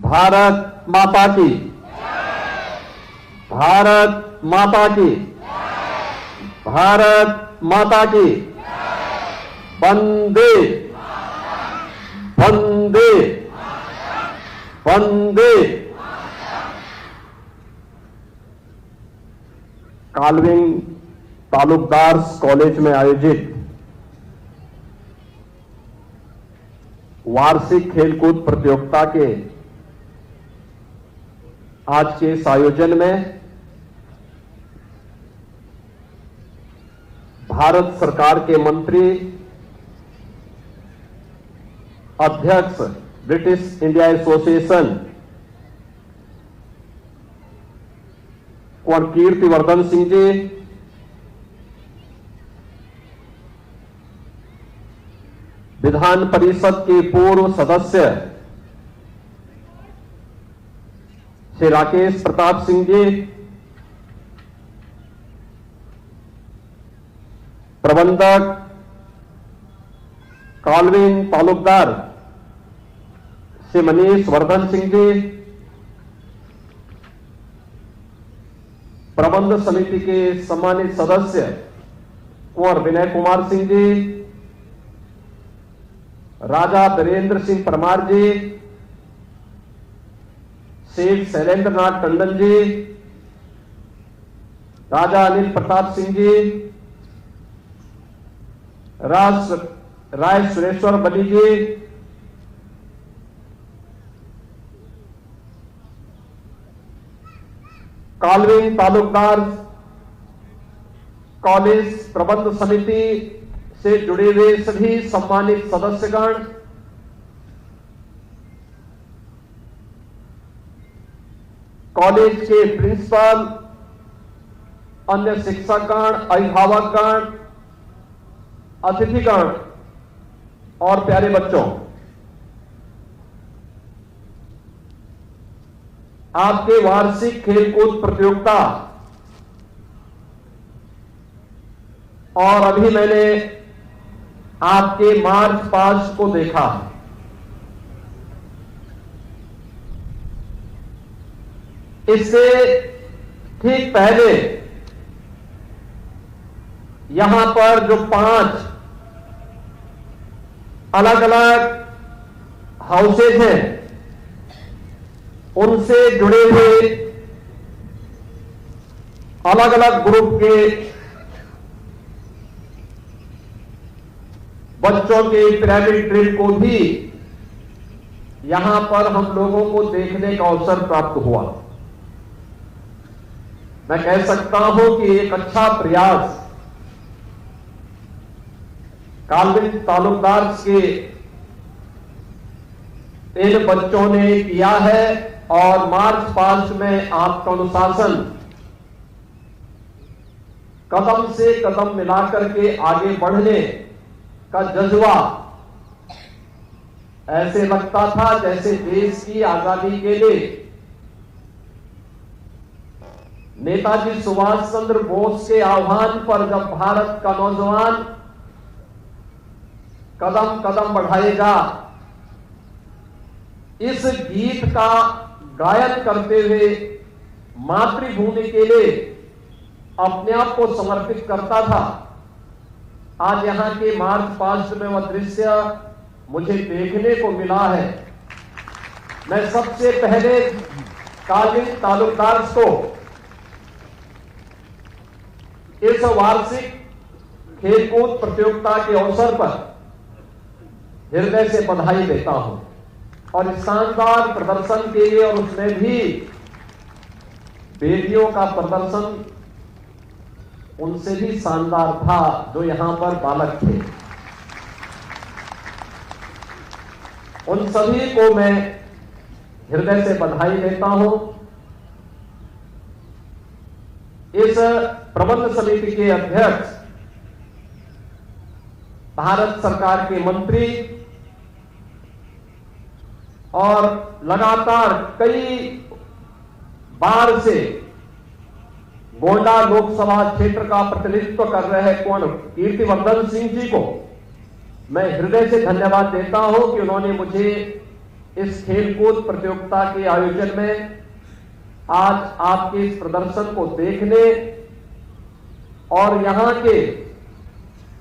भारत माता की, भारत माता की, भारत माता की, वंदे वंदे वंदे। कालविंग तालुकदार्स कॉलेज में आयोजित वार्षिक खेलकूद प्रतियोगिता के आज के इस आयोजन में भारत सरकार के मंत्री, अध्यक्ष ब्रिटिश इंडिया एसोसिएशन कुंवर कीर्तिवर्धन सिंह जी, विधान परिषद के पूर्व सदस्य श्री राकेश प्रताप सिंह जी, प्रबंधक कालविंग तालुकदार श्री मनीष वर्धन सिंह जी, प्रबंध समिति के सम्मानित सदस्य कुंवर विनय कुमार सिंह जी, राजा वीरेंद्र सिंह परमार जी, शेख शैलेंद्र नाथ टंडन जी, राजा अनिल प्रताप सिंह जी, राय सुरेश्वर बली जी, कालविंग तालुकदार कॉलेज प्रबंध समिति से जुड़े हुए सभी सम्मानित सदस्यगण, कॉलेज के प्रिंसिपल, अन्य शिक्षकगण, अभिभावकगण, अतिथिगण और प्यारे बच्चों, आपके वार्षिक खेलकूद प्रतियोगिता और अभी मैंने आपके मार्च पास्ट को देखा। इससे ठीक पहले यहां पर जो 5 अलग अलग हाउसेज हैं, उनसे जुड़े हुए अलग अलग ग्रुप के बच्चों के पिरामिड ड्रिल को भी यहां पर हम लोगों को देखने का अवसर प्राप्त हुआ। मैं कह सकता हूं कि एक अच्छा प्रयास कालविंग तालुकदार के इन बच्चों ने किया है और मार्च पास्ट में आपका अनुशासन कदम से कदम मिलाकर के आगे बढ़ने का जज्बा ऐसे लगता था जैसे देश की आजादी के लिए नेताजी सुभाष चंद्र बोस के आह्वान पर जब भारत का नौजवान कदम कदम बढ़ाएगा, इस गीत का गायन करते हुए मातृभूमि के लिए अपने आप को समर्पित करता था। आज यहां के मार्च पास्ट में वह दृश्य मुझे देखने को मिला है। मैं सबसे पहले कालविंग तालुकदार को इस वार्षिक खेलकूद प्रतियोगिता के अवसर पर हृदय से बधाई देता हूं और इस शानदार प्रदर्शन के लिए, और उसमें भी बेटियों का प्रदर्शन उनसे भी शानदार था जो यहां पर बालक थे। उन सभी को मैं हृदय से बधाई देता हूं। इस प्रबंध समिति के अध्यक्ष, भारत सरकार के मंत्री और लगातार कई बार से गोंडा लोकसभा क्षेत्र का प्रतिनिधित्व कर रहे कुंवर कीर्तिवर्धन सिंह जी को मैं हृदय से धन्यवाद देता हूं कि उन्होंने मुझे इस खेलकूद प्रतियोगिता के आयोजन में आज आपके इस प्रदर्शन को देखने और यहां के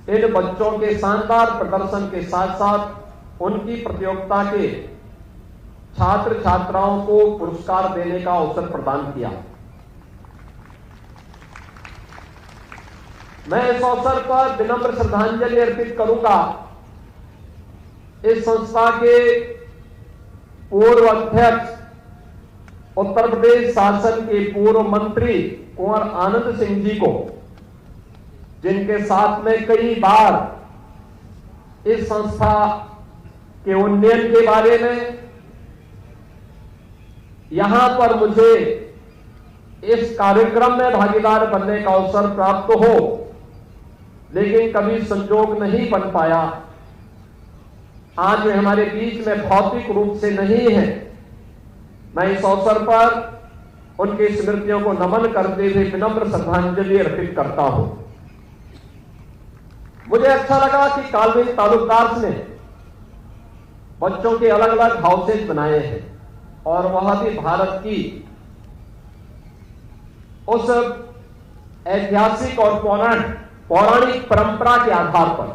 इन बच्चों के शानदार प्रदर्शन के साथ साथ उनकी प्रतियोगिता के छात्र छात्राओं को पुरस्कार देने का अवसर प्रदान किया। मैं इस अवसर पर विनम्र श्रद्धांजलि अर्पित करूंगा इस संस्था के पूर्व अध्यक्ष, उत्तर प्रदेश शासन के पूर्व मंत्री कुंवर आनंद सिंह जी को, जिनके साथ में कई बार इस संस्था के उन्नयन के बारे में, यहां पर मुझे इस कार्यक्रम में भागीदार बनने का अवसर प्राप्त हो, लेकिन कभी संजोग नहीं बन पाया। आज वे हमारे बीच में भौतिक रूप से नहीं है। मैं इस अवसर पर उनकी स्मृतियों को नमन करते हुए विनम्र श्रद्धांजलि अर्पित करता हूं। मुझे अच्छा लगा कि काल्विन तालुकदार ने बच्चों के अलग अलग हाउसेज बनाए हैं और वह भी भारत की उस ऐतिहासिक और पौराणिक परंपरा के आधार पर,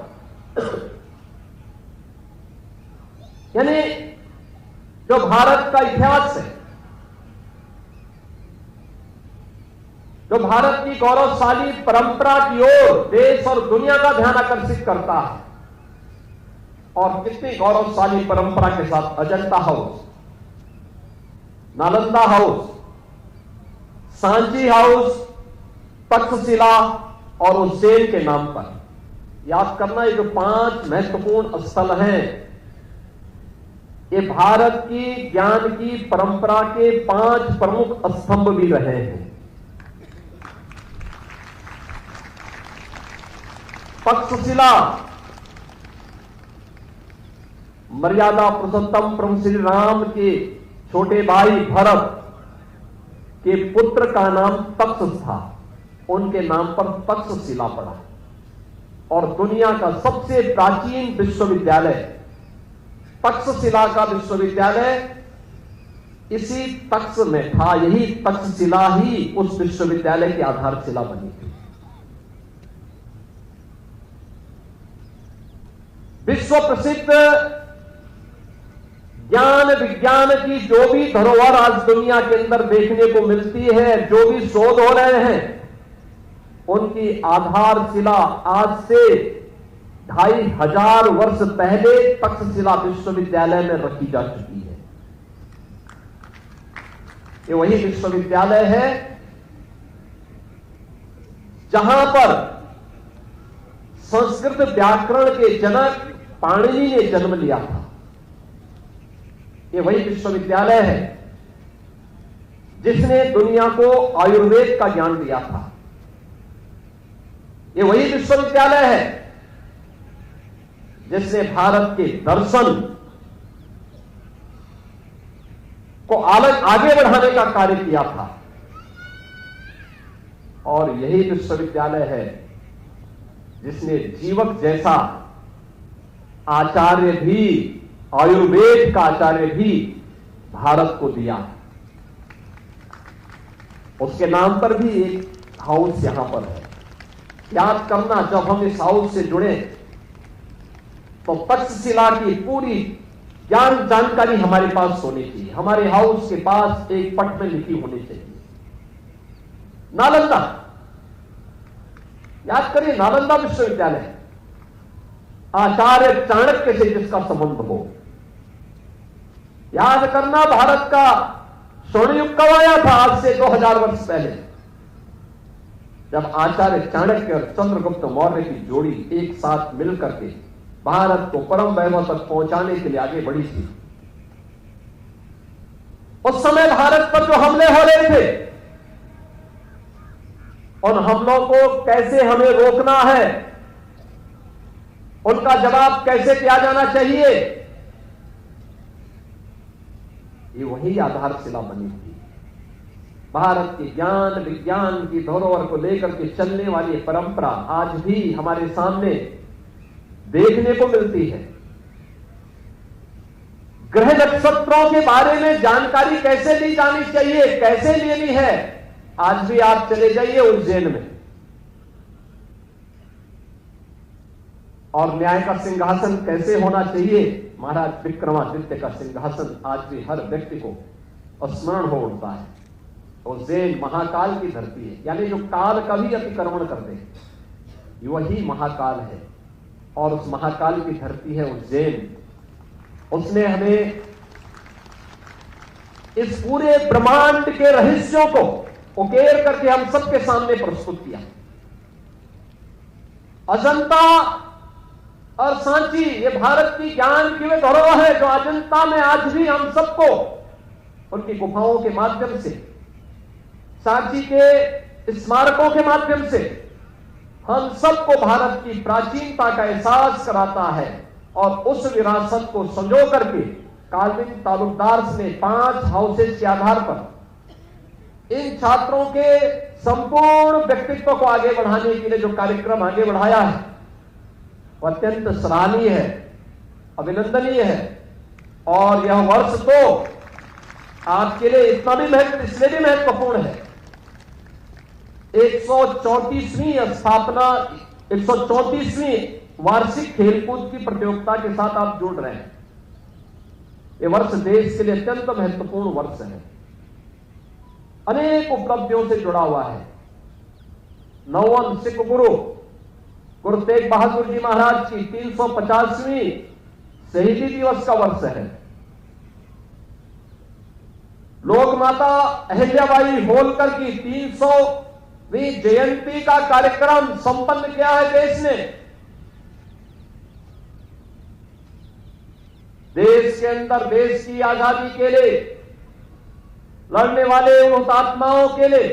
यानी जो भारत का इतिहास है, जो भारत की गौरवशाली परंपरा की ओर देश और दुनिया का ध्यान आकर्षित करता है। और कितनी गौरवशाली परंपरा के साथ Ajanta house, Nalanda house, Sanchi house, Takshashila और उज्जैन के नाम पर याद करना, ये जो 5 महत्वपूर्ण स्थल हैं, ये भारत की ज्ञान की परंपरा के 5 प्रमुख स्तंभ भी रहे हैं। तक्षशिला मर्यादा पुरुषोत्तम प्रभु श्री राम के छोटे भाई भरत के पुत्र का नाम तक्ष था, उनके नाम पर तक्षशिला पड़ा। और दुनिया का सबसे प्राचीन विश्वविद्यालय तक्षशिला का विश्वविद्यालय इसी तक्ष में था। यही तक्षशिला ही उस विश्वविद्यालय की आधारशिला बनी थी। विश्व प्रसिद्ध ज्ञान विज्ञान की जो भी धरोहर आज दुनिया के अंदर देखने को मिलती है, जो भी शोध हो रहे हैं, उनकी आधारशिला आज से 2500 वर्ष पहले तक्षशिला विश्वविद्यालय में रखी जा चुकी है। ये वही विश्वविद्यालय है जहां पर संस्कृत व्याकरण के जनक पाणिनि ने जन्म लिया था। ये वही विश्वविद्यालय है जिसने दुनिया को आयुर्वेद का ज्ञान दिया था। ये वही विश्वविद्यालय है जिसने भारत के दर्शन को आगे बढ़ाने का कार्य किया था। और यही विश्वविद्यालय है जिसने जीवक जैसा आचार्य भी, आयुर्वेद का आचार्य भी भारत को दिया। उसके नाम पर भी एक हाउस यहां पर है। याद करना, जब हम इस हाउस से जुड़े तो तक्षशिला की पूरी ज्ञान जानकारी हमारे पास होनी चाहिए। हमारे हाउस के पास एक पट में लिखी होनी चाहिए नालंदा। याद करिए, नालंदा विश्वविद्यालय, आचार्य चाणक्य से जिसका संबंध हो। याद करना, भारत का स्वर्ण युग कब आया था? आज से 2000 वर्ष पहले, जब आचार्य चाणक्य और चंद्रगुप्त मौर्य की जोड़ी एक साथ मिलकर के भारत को परम वैभव तक पहुंचाने के लिए आगे बढ़ी थी। उस समय भारत पर जो हमले हो रहे थे, उन हमलों को कैसे हमें रोकना है, उनका जवाब कैसे किया जाना चाहिए, ये वही आधारशिला बनी थी। भारत के ज्ञान विज्ञान की धरोहर को लेकर के चलने वाली परंपरा आज भी हमारे सामने देखने को मिलती है। ग्रह नक्षत्रों के बारे में जानकारी कैसे ली जानी चाहिए, कैसे लेनी है, आज भी आप चले जाइए उज्जैन में, और न्याय का सिंहासन कैसे होना चाहिए, महाराज विक्रमादित्य का सिंहासन आज भी हर व्यक्ति को स्मरण हो उठता है। उज्जैन महाकाल की धरती है, यानी जो काल का भी अतिक्रमण कर दे वही महाकाल है, और उस महाकाल की धरती है उज्जैन। उसने हमें इस पूरे ब्रह्मांड के रहस्यों को उकेर करके हम सबके सामने प्रस्तुत किया। अजंता और सांची ये भारत की ज्ञान की वे धरोहर है, जो अजंता में आज भी हम सबको उनकी गुफाओं के माध्यम से, सांची के स्मारकों के माध्यम से हम सबको भारत की प्राचीनता का एहसास कराता है। और उस विरासत को संजो करके काल्विन तालुकदार ने 5 हाउसेस के आधार पर इन छात्रों के संपूर्ण व्यक्तित्व को आगे बढ़ाने के लिए जो कार्यक्रम आगे बढ़ाया है वह अत्यंत सराहनीय है, अभिनंदनीय है। और यह वर्ष तो आपके लिए इतना भी इसलिए भी महत्वपूर्ण है, 134वीं स्थापना, 134वीं वार्षिक खेलकूद की प्रतियोगिता के साथ आप जुड़ रहे हैं। यह वर्ष देश के लिए अत्यंत महत्वपूर्ण वर्ष है, अनेक उपलब्धियों से जुड़ा हुआ है। 9वें सिख गुरु गुरु तेग बहादुर जी महाराज की 350वीं शहीदी दिवस का वर्ष है। लोक माता अहिल्याबाई होलकर की 300वीं जयंती का कार्यक्रम संपन्न किया है देश ने। देश के अंदर देश की आजादी के लिए लड़ने वाले उन हुतात्माओं के लिए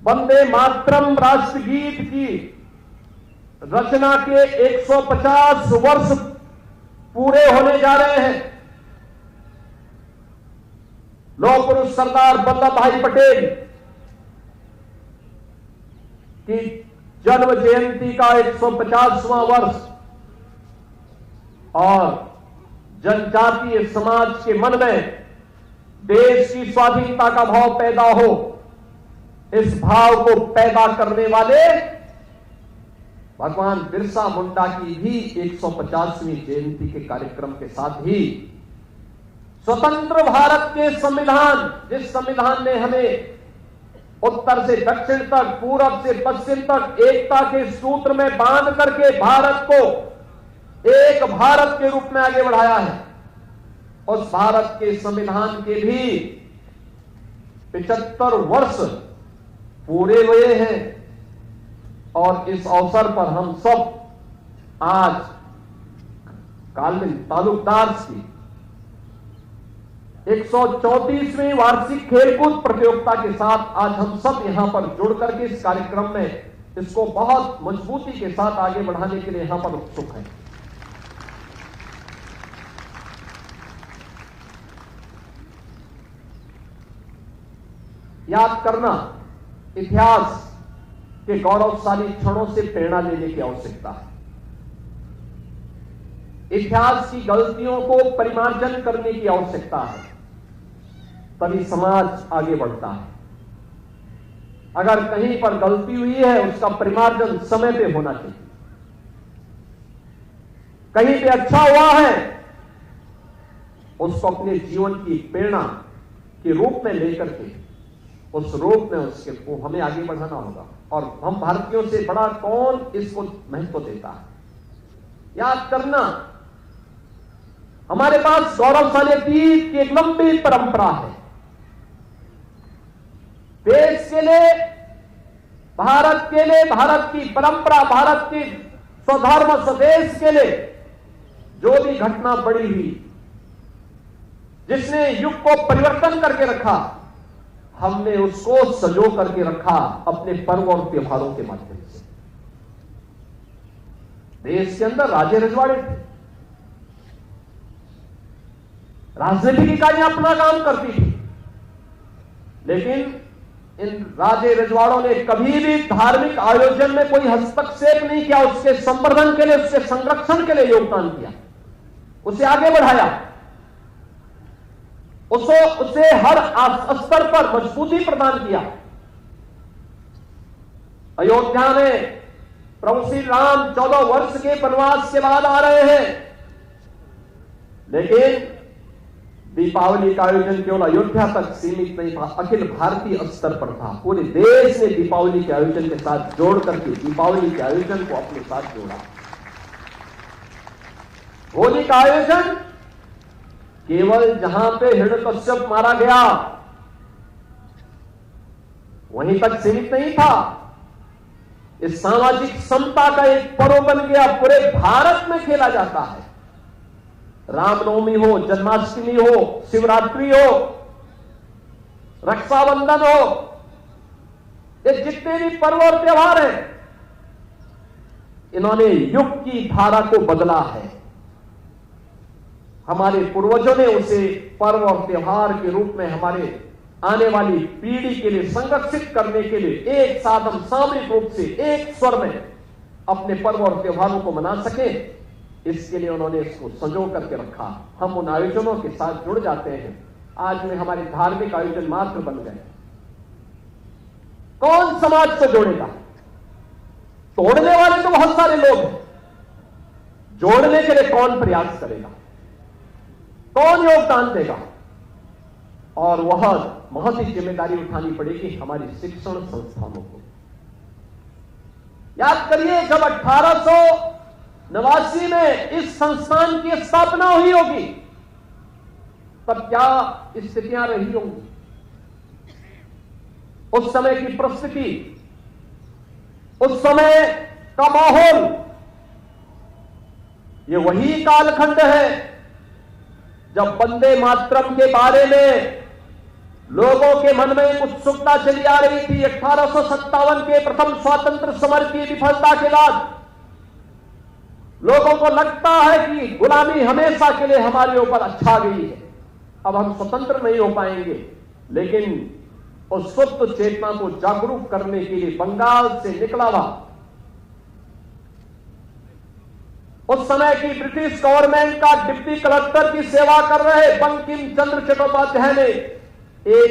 वंदे मातरम राष्ट्रगीत की रचना के 150 वर्ष पूरे होने जा रहे हैं। लौह पुरुष सरदार वल्लभ भाई पटेल की जन्म जयंती का 150वां वर्ष और जनजातीय समाज के मन में देश की स्वाधीनता का भाव पैदा हो, इस भाव को पैदा करने वाले भगवान बिरसा मुंडा की भी 150वीं जयंती के कार्यक्रम के साथ ही स्वतंत्र भारत के संविधान, जिस संविधान ने हमें उत्तर से दक्षिण तक, पूरब से पश्चिम तक एकता के सूत्र में बांध करके भारत को एक भारत के रूप में आगे बढ़ाया है, उस भारत के संविधान के भी 75 वर्ष पूरे हुए हैं। और इस अवसर पर हम सब आज काल्विन तालुकदार की 134वीं वार्षिक खेलकूद प्रतियोगिता के साथ आज हम सब यहां पर जुड़ करके इस कार्यक्रम में इसको बहुत मजबूती के साथ आगे बढ़ाने के लिए यहां पर उत्सुक हैं। याद करना, इतिहास के गौरवशाली क्षणों से प्रेरणा लेने की आवश्यकता है। इतिहास की गलतियों को परिमार्जन करने की आवश्यकता है, तभी समाज आगे बढ़ता है। अगर कहीं पर गलती हुई है उसका परिमार्जन समय पे होना चाहिए। कहीं पे अच्छा हुआ है उसको अपने जीवन की प्रेरणा के रूप में लेकर के उस रूप में उसके को हमें आगे बढ़ाना होगा। और हम भारतीयों से बड़ा कौन इसको महत्व देता है। याद करना, हमारे पास गौरवशाली अतीत की एक लंबी परंपरा है। देश के लिए, भारत के लिए, भारत की परंपरा, भारत की स्वधर्म स्वदेश के लिए जो भी घटना बढ़ी हुई, जिसने युग को परिवर्तन करके रखा, हमने उसको सजो करके रखा अपने पर्व और त्योहारों के माध्यम से। देश के अंदर राजे रजवाड़े थे, राजनीतिक इकाइयां अपना काम करती थी, लेकिन इन राजे रजवाड़ों ने कभी भी धार्मिक आयोजन में कोई हस्तक्षेप नहीं किया, उसके संवर्धन के लिए, उसके संरक्षण के लिए योगदान किया। उसे आगे बढ़ाया, उसे हर स्तर पर मजबूती प्रदान किया। अयोध्या में प्रभु श्री राम 14 वर्ष के वनवास के बाद आ रहे हैं, लेकिन दीपावली का आयोजन केवल अयोध्या तक सीमित नहीं था, अखिल भारतीय स्तर पर था। पूरे देश ने दीपावली के आयोजन के साथ जोड़ करके दीपावली के आयोजन को अपने साथ जोड़ा। होली का आयोजन केवल जहां पे हिरण्यकश्यप मारा गया वहीं तक सीमित नहीं था। इस सामाजिक समता का एक पर्व बन गया, पूरे भारत में खेला जाता है। रामनवमी हो, जन्माष्टमी हो, शिवरात्रि हो, रक्षाबंधन हो, ये जितने भी पर्व और त्योहार हैं, इन्होंने युग की धारा को बदला है। हमारे पूर्वजों ने उसे पर्व और त्योहार के रूप में हमारे आने वाली पीढ़ी के लिए संरक्षित करने के लिए एक साथ हम सामूहिक रूप से एक स्वर में अपने पर्व और त्योहारों को मना सके, इसके लिए उन्होंने इसको संजो करके रखा। हम उन आयोजनों के साथ जुड़ जाते हैं। आज में हमारे धार्मिक आयोजन मात्र बन गए। कौन समाज को जोड़ेगा? तोड़ने वाले तो बहुत सारे लोग हैं, जोड़ने के लिए कौन प्रयास करेगा, कौन योगदान देगा? और वह बहुत ही जिम्मेदारी उठानी पड़ेगी हमारी शिक्षण संस्थानों को। याद करिए, जब 1889 में इस संस्थान की स्थापना हुई होगी, तब क्या स्थितियां रही होंगी? उस समय की परिस्थिति, उस समय का माहौल, ये वही कालखंड है जब वंदे मातरम के बारे में लोगों के मन में एक उत्सुकता चली आ रही थी। 1857 के प्रथम स्वातंत्र समर की विफलता के बाद लोगों को लगता है कि गुलामी हमेशा के लिए हमारे ऊपर अच्छा गई है, अब हम स्वतंत्र नहीं हो पाएंगे। लेकिन उस सुप्त चेतना को जागरूक करने के लिए बंगाल से निकला हुआ उस समय की ब्रिटिश गवर्नमेंट का डिप्टी कलेक्टर की सेवा कर रहे बंकिम चंद्र चट्टोपाध्याय ने एक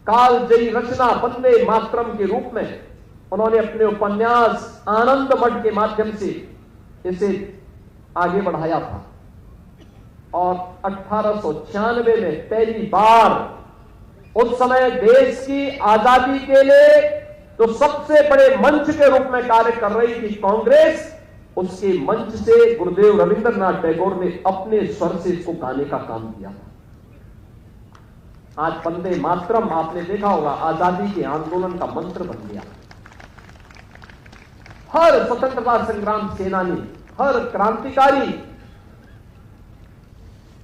कालजयी रचना वंदे मातरम के रूप में उन्होंने अपने उपन्यास आनंद मठ के माध्यम से इसे आगे बढ़ाया था। और 1896 में पहली बार उस समय देश की आजादी के लिए जो सबसे बड़े मंच के रूप में कार्य कर रही थी कांग्रेस, उसके मंच से गुरुदेव रविंद्रनाथ टैगोर ने अपने स्वर से इसको गाने का काम किया था। आज वंदे मातरम आपने देखा होगा आजादी के आंदोलन का मंत्र बन गया। हर स्वतंत्रता संग्राम सेनानी, हर क्रांतिकारी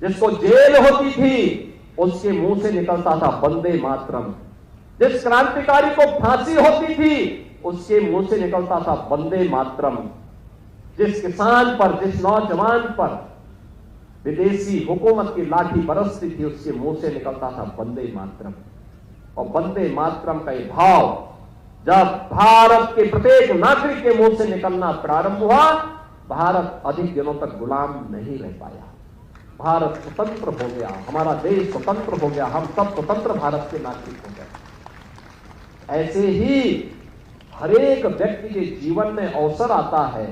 जिसको जेल होती थी उसके मुंह से निकलता था वंदे मातरम। जिस क्रांतिकारी को फांसी होती थी उसके मुंह से निकलता था वंदे मातरम। जिस किसान पर, जिस नौजवान पर विदेशी हुकूमत की लाठी बरसती थी उसके मुंह से निकलता था वंदे मातरम। और वंदे मातरम का यह भाव जब भारत के प्रत्येक नागरिक के मुंह से निकलना प्रारंभ हुआ, भारत अधिक दिनों तक गुलाम नहीं रह पाया। भारत स्वतंत्र हो गया, हमारा देश स्वतंत्र हो गया, हम सब स्वतंत्र भारत के नागरिक हो गए। ऐसे ही हरेक व्यक्ति के जीवन में अवसर आता है,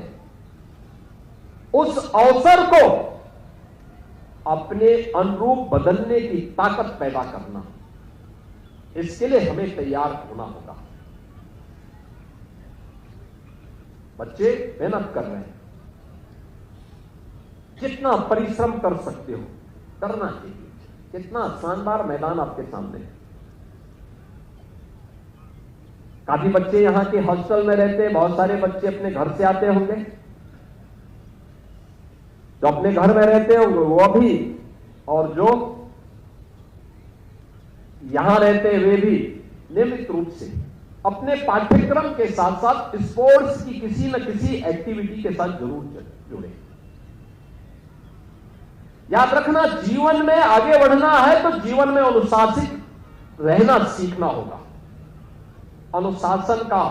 उस अवसर को अपने अनुरूप बदलने की ताकत पैदा करना, इसके लिए हमें तैयार होना होगा। बच्चे मेहनत कर रहे हैं, जितना परिश्रम कर सकते हो करना चाहिए। कितना शानदार मैदान आपके सामने है। काफी बच्चे यहां के हॉस्टल में रहते हैं, बहुत सारे बच्चे अपने घर से आते होंगे। जो अपने घर में रहते होंगे वो भी, और जो यहां रहते हैं वे भी नियमित रूप से अपने पाठ्यक्रम के साथ साथ स्पोर्ट्स की किसी न किसी एक्टिविटी के साथ जरूर जुड़े। याद रखना, जीवन में आगे बढ़ना है तो जीवन में अनुशासित रहना सीखना होगा। अनुशासन का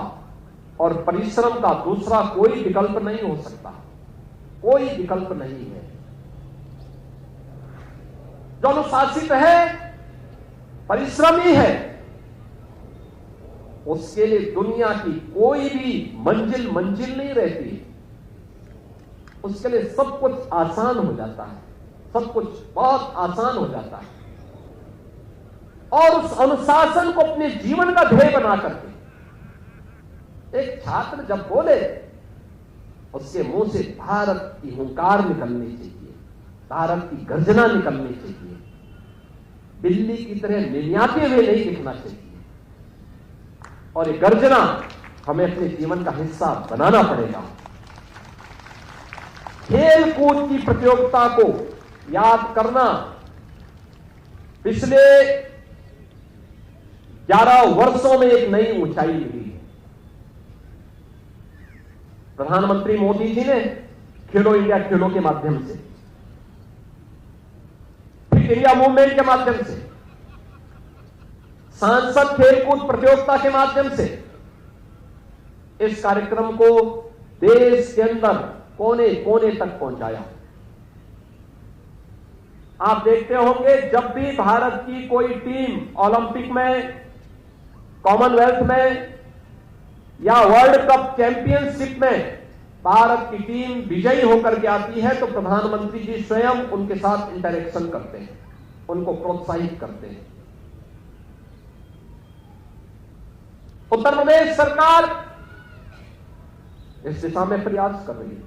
और परिश्रम का दूसरा कोई विकल्प नहीं हो सकता, कोई विकल्प नहीं है। जो अनुशासित है, परिश्रमी है, उसके लिए दुनिया की कोई भी मंजिल नहीं रहती। उसके लिए सब कुछ आसान हो जाता है, सब कुछ बहुत आसान हो जाता है। और उस अनुशासन को अपने जीवन का ध्येय बना करके एक छात्र जब बोले, उसके मुंह से भारत की हुंकार निकलनी चाहिए, भारत की गर्जना निकलनी चाहिए, बिल्ली की तरह निन्याते हुए नहीं दिखना चाहिए। और ये गर्जना हमें अपने जीवन का हिस्सा बनाना पड़ेगा। खेल कूद की प्रतियोगिता को याद करना, पिछले 11 वर्षों में एक नई ऊंचाई मिली है। प्रधानमंत्री मोदी जी ने खेलो इंडिया खेलों के माध्यम से, फिट इंडिया मूवमेंट के माध्यम से, सांसद खेलकूद प्रतियोगिता के माध्यम से इस कार्यक्रम को देश के अंदर कोने कोने तक पहुंचाया। आप देखते होंगे, जब भी भारत की कोई टीम ओलंपिक में, कॉमनवेल्थ में या वर्ल्ड कप चैंपियनशिप में भारत की टीम विजयी होकर के आती है, तो प्रधानमंत्री जी स्वयं उनके साथ इंटरेक्शन करते हैं, उनको प्रोत्साहित करते हैं। उत्तर प्रदेश सरकार इस दिशा में प्रयास कर रही है।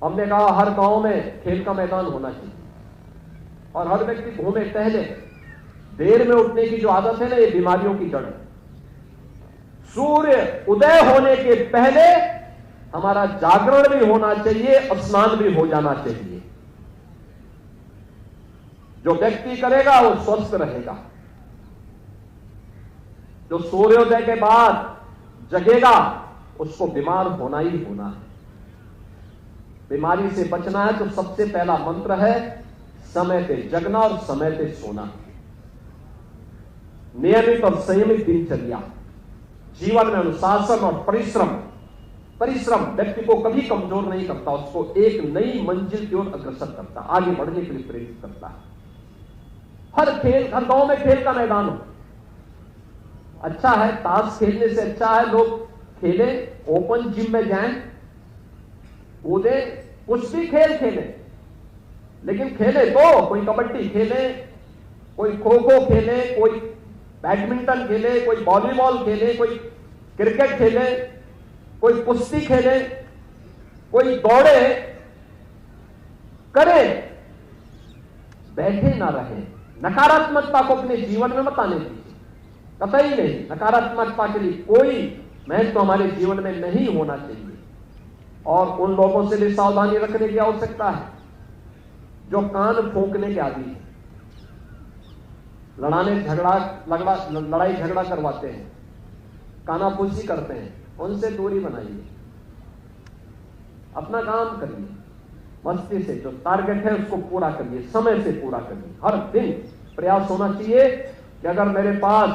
हमने कहा हर गांव में खेल का मैदान होना चाहिए और हर व्यक्ति घूमे टहले। देर में उठने की जो आदत है ना, ये बीमारियों की जड़ है। सूर्य उदय होने के पहले हमारा जागरण भी होना चाहिए, स्नान भी हो जाना चाहिए। जो व्यक्ति करेगा वो स्वस्थ रहेगा। जो सूर्योदय के बाद जगेगा उसको बीमार होना ही होना है। बीमारी से बचना है तो सबसे पहला मंत्र है समय पे जगना और समय पे सोना। नियमित और संयमित दिनचर्या, जीवन में अनुशासन और परिश्रम व्यक्ति को कभी कमजोर नहीं करता, उसको एक नई मंजिल की ओर अग्रसर करता, आगे बढ़ने के लिए प्रेरित करता है। हर गांव में खेल का मैदान हो। अच्छा है, ताश खेलने से अच्छा है लोग खेले, ओपन जिम में जाएं, कूदे, कुछ भी खेल खेले, लेकिन खेले तो कोई कबड्डी खेले, कोई खो खो खेले, कोई बैडमिंटन खेले, कोई वॉलीबॉल खेले, कोई क्रिकेट खेले, कोई कुश्ती खेले, कोई दौड़े, करे, बैठे ना रहे। नकारात्मकता को अपने जीवन में मत आने दीजिए, कतई नहीं। नकारात्मकता के लिए कोई महत्व हमारे जीवन में नहीं होना चाहिए। और उन लोगों से भी सावधानी रखने की आवश्यकता है जो कान फूंकने के आदी है, लड़ाई झगड़ा करवाते हैं, कानाफूसी करते हैं, उनसे दूरी बनाइए। अपना काम करिए, मस्ती से जो टारगेट है उसको पूरा करिए, समय से पूरा करिए। हर दिन प्रयास होना चाहिए कि अगर मेरे पास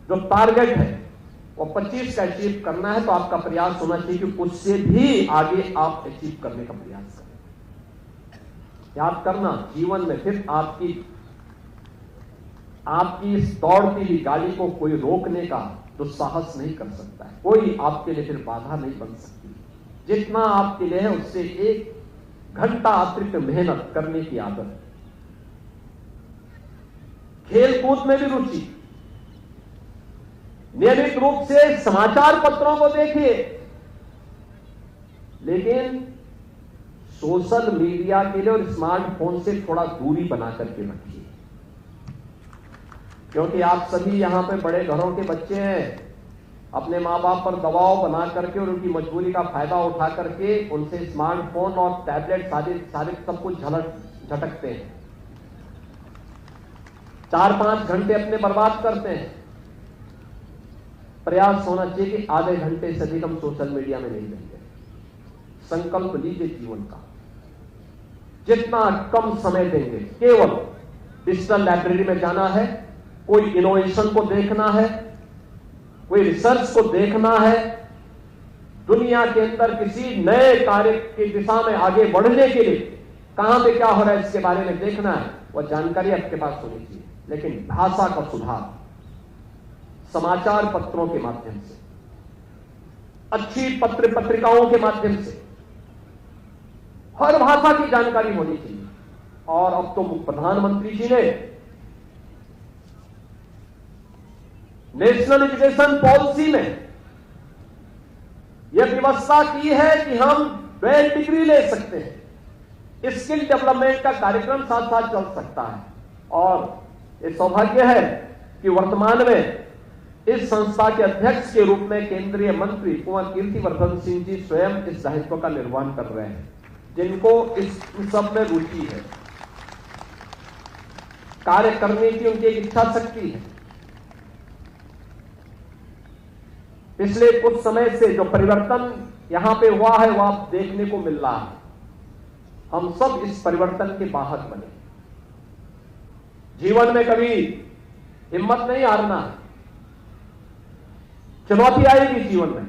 जो टारगेट है वो 25 का अचीव करना है, तो आपका प्रयास होना चाहिए कि उससे भी आगे आप अचीव करने का प्रयास करें। याद करना, जीवन में फिर आपकी इस दौड़ती हुई गाड़ी को कोई रोकने का दुस्साहस नहीं कर सकता है, कोई आपके लिए फिर बाधा नहीं बन सकती। जितना आपके लिए है उससे 1 घंटा अतिरिक्त मेहनत करने की आदत। खेल कूद में भी रुचि, नियमित रूप से समाचार पत्रों को देखिए, लेकिन सोशल मीडिया के लिए और स्मार्टफोन से थोड़ा दूरी बना करके रखिए, क्योंकि आप सभी यहां पे बड़े घरों के बच्चे हैं। अपने मां बाप पर दबाव बना करके और उनकी मजबूरी का फायदा उठा करके उनसे स्मार्टफोन और टैबलेट सारे सब कुछ झटकते हैं। 4-5 घंटे अपने बर्बाद करते हैं। प्रयास होना चाहिए कि आधे घंटे से अधिक हम सोशल मीडिया में नहीं रहेंगे। संकल्प लीजिए जीवन का, जितना कम समय देंगे, केवल डिजिटल लाइब्रेरी में जाना है, कोई इनोवेशन को देखना है, कोई रिसर्च को देखना है, दुनिया के अंदर किसी नए कार्य की दिशा में आगे बढ़ने के लिए कहां पे क्या हो रहा है इसके बारे में देखना है, वह जानकारी आपके पास होनी चाहिए। लेकिन भाषा का सुधार समाचार पत्रों के माध्यम से, अच्छी पत्र पत्रिकाओं के माध्यम से हर भाषा की जानकारी होनी चाहिए। और अब तो प्रधानमंत्री जी ने नेशनल एजुकेशन पॉलिसी में यह व्यवस्था की है कि हम 12 डिग्री ले सकते हैं। स्किल डेवलपमेंट का कार्यक्रम साथ साथ चल सकता है। और ये सौभाग्य है कि वर्तमान में इस संस्था के अध्यक्ष के रूप में केंद्रीय मंत्री कुंवर कीर्तिवर्धन सिंह जी स्वयं इस दायित्व का निर्वहन कर रहे हैं, जिनको इस सब में रुचि है, कार्य करने की उनकी एक इच्छा शक्ति है। पिछले कुछ समय से जो परिवर्तन यहां पे हुआ है वह आप देखने को मिल रहा है। हम सब इस परिवर्तन के बाहर बने। जीवन में कभी हिम्मत नहीं हारना, चुनौती आएगी जीवन में,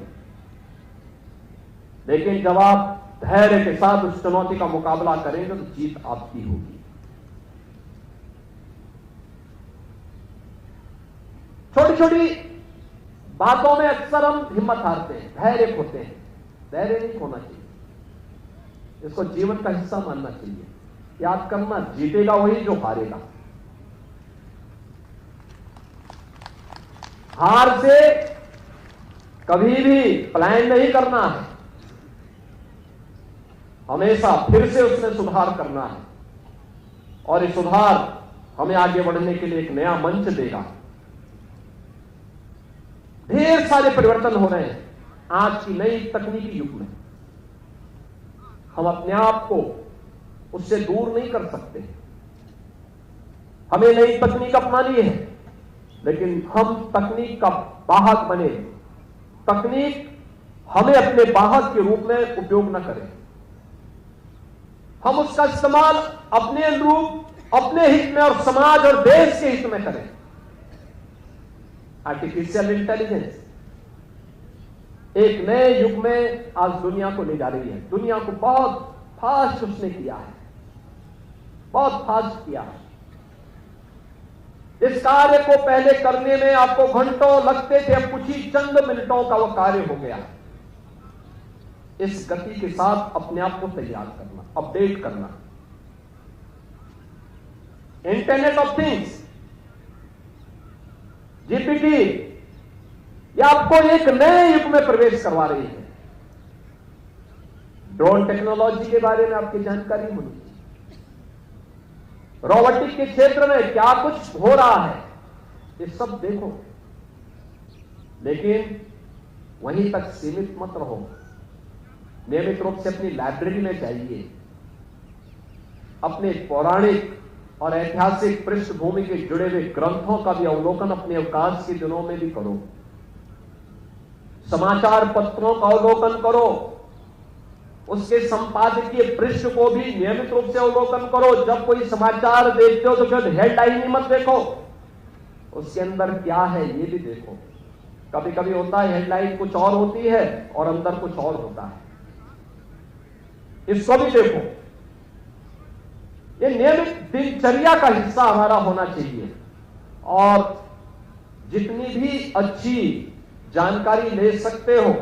लेकिन जब आप धैर्य के साथ उस चुनौती का मुकाबला करेंगे तो जीत आपकी होगी। छोटी छोटी बातों में अक्सर हम हिम्मत हारते हैं, धैर्य खोते हैं। धैर्य नहीं खोना चाहिए, इसको जीवन का हिस्सा मानना चाहिए। याद करना, जीतेगा वही जो हारेगा। हार से कभी भी प्लान नहीं करना है, हमेशा फिर से उसमें सुधार करना है। और ये सुधार हमें आगे बढ़ने के लिए एक नया मंच देगा। ढेर सारे परिवर्तन हो रहे हैं आज की नई तकनीकी युग में। हम अपने आप को उससे दूर नहीं कर सकते। हमें नई तकनीक अपनानी है, लेकिन हम तकनीक का वाहक बने, तकनीक हमें अपने वाहक के रूप में उपयोग न करें। हम उसका इस्तेमाल अपने अनुरूप, अपने हित में और समाज और देश के हित में करें। आर्टिफिशियल इंटेलिजेंस एक नए युग में आज दुनिया को ले जा रही है। दुनिया को बहुत फास्ट उसने किया है, बहुत फास्ट किया है। इस कार्य को पहले करने में आपको घंटों लगते थे, अब कुछ ही चंद मिनटों का वह कार्य हो गया। इस गति के साथ अपने आप को तैयार करना, अपडेट करना। इंटरनेट ऑफ थिंग्स, जीपीटी, यह आपको एक नए युग में प्रवेश करवा रही है। ड्रोन टेक्नोलॉजी के बारे में आपकी जानकारी होनी चाहिए। रोबोटिक के क्षेत्र में क्या कुछ हो रहा है, ये सब देखो। लेकिन वहीं तक सीमित मत रहो। नियमित रूप से अपनी लाइब्रेरी में जाइए, अपने पौराणिक और ऐतिहासिक पृष्ठभूमि के जुड़े हुए ग्रंथों का भी अवलोकन अपने अवकाश के दिनों में भी करो। समाचार पत्रों का अवलोकन करो, उसके संपादकीय पृष्ठ को भी नियमित रूप से अवलोकन करो। जब कोई समाचार देखते हो तो केवल हेडलाइन ही मत देखो, उसके अंदर क्या है ये भी देखो। कभी कभी होता है हेडलाइन कुछ और होती है और अंदर कुछ और होता है, इसको भी देखो। ये नियमित दिनचर्या का हिस्सा हमारा होना चाहिए। और जितनी भी अच्छी जानकारी ले सकते हो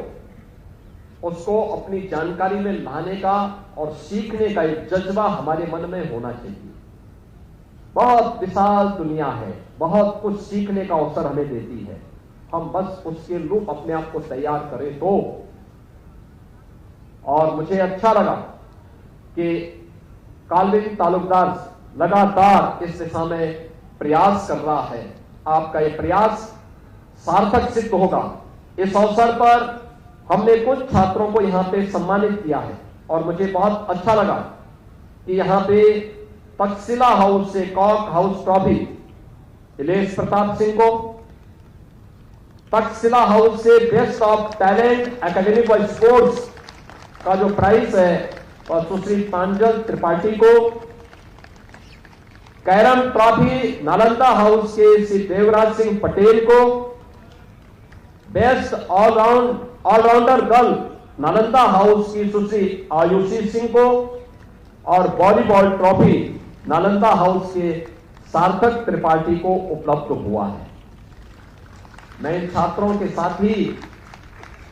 उसको अपनी जानकारी में लाने का और सीखने का एक जज्बा हमारे मन में होना चाहिए। बहुत विशाल दुनिया है, बहुत कुछ सीखने का अवसर हमें देती है। हम बस उसके रूप अपने आप को तैयार करें तो। और मुझे अच्छा लगा कि कालवेली तालुकदार लगातार इस दिशा में प्रयास कर रहा है। आपका यह प्रयास सार्थक सिद्ध होगा। इस अवसर पर हमने कुछ छात्रों को यहां पे सम्मानित किया है और मुझे बहुत अच्छा लगा कि यहां पे तक्षशिला हाउस से cock house trophy Ilesh Pratap Singh को, तक्षशिला हाउस से बेस्ट ऑफ टैलेंट एकेडमिक व स्पोर्ट्स का जो प्राइज है और सुश्री प्रांजल त्रिपाठी को, कैरम ट्रॉफी नालंदा हाउस के श्री देवराज सिंह पटेल को, best allrounder girl Nalanda house की सुश्री आयुषी सिंह को, और वॉलीबॉल ट्रॉफी नालंदा हाउस के सार्थक त्रिपाठी को उपलब्ध हुआ है। मैं इन छात्रों के साथ ही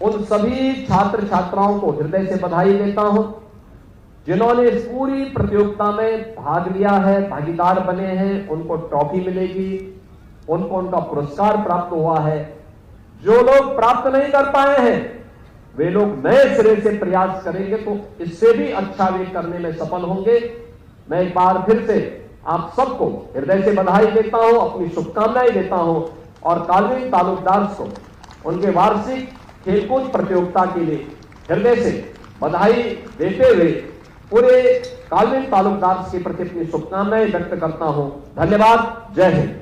उन सभी छात्र छात्राओं को हृदय से बधाई देता हूं जिन्होंने इस पूरी प्रतियोगिता में भाग लिया है, भागीदार बने हैं। उनको ट्रॉफी मिलेगी, उनको उनका पुरस्कार प्राप्त हुआ है। जो लोग प्राप्त नहीं कर पाए हैं वे लोग नए सिरे से प्रयास करेंगे तो इससे भी अच्छा वे करने में सफल होंगे। मैं एक बार फिर से आप सबको हृदय से बधाई देता हूं, अपनी शुभकामनाएं देता हूं और कालवेन तालुकदार को उनके वार्षिक खेलकूद प्रतियोगिता के लिए हृदय से बधाई देते हुए पूरे कालवेन तालुकदार के प्रति अपनी शुभकामनाएं व्यक्त करता हूं। धन्यवाद। जय हिंद।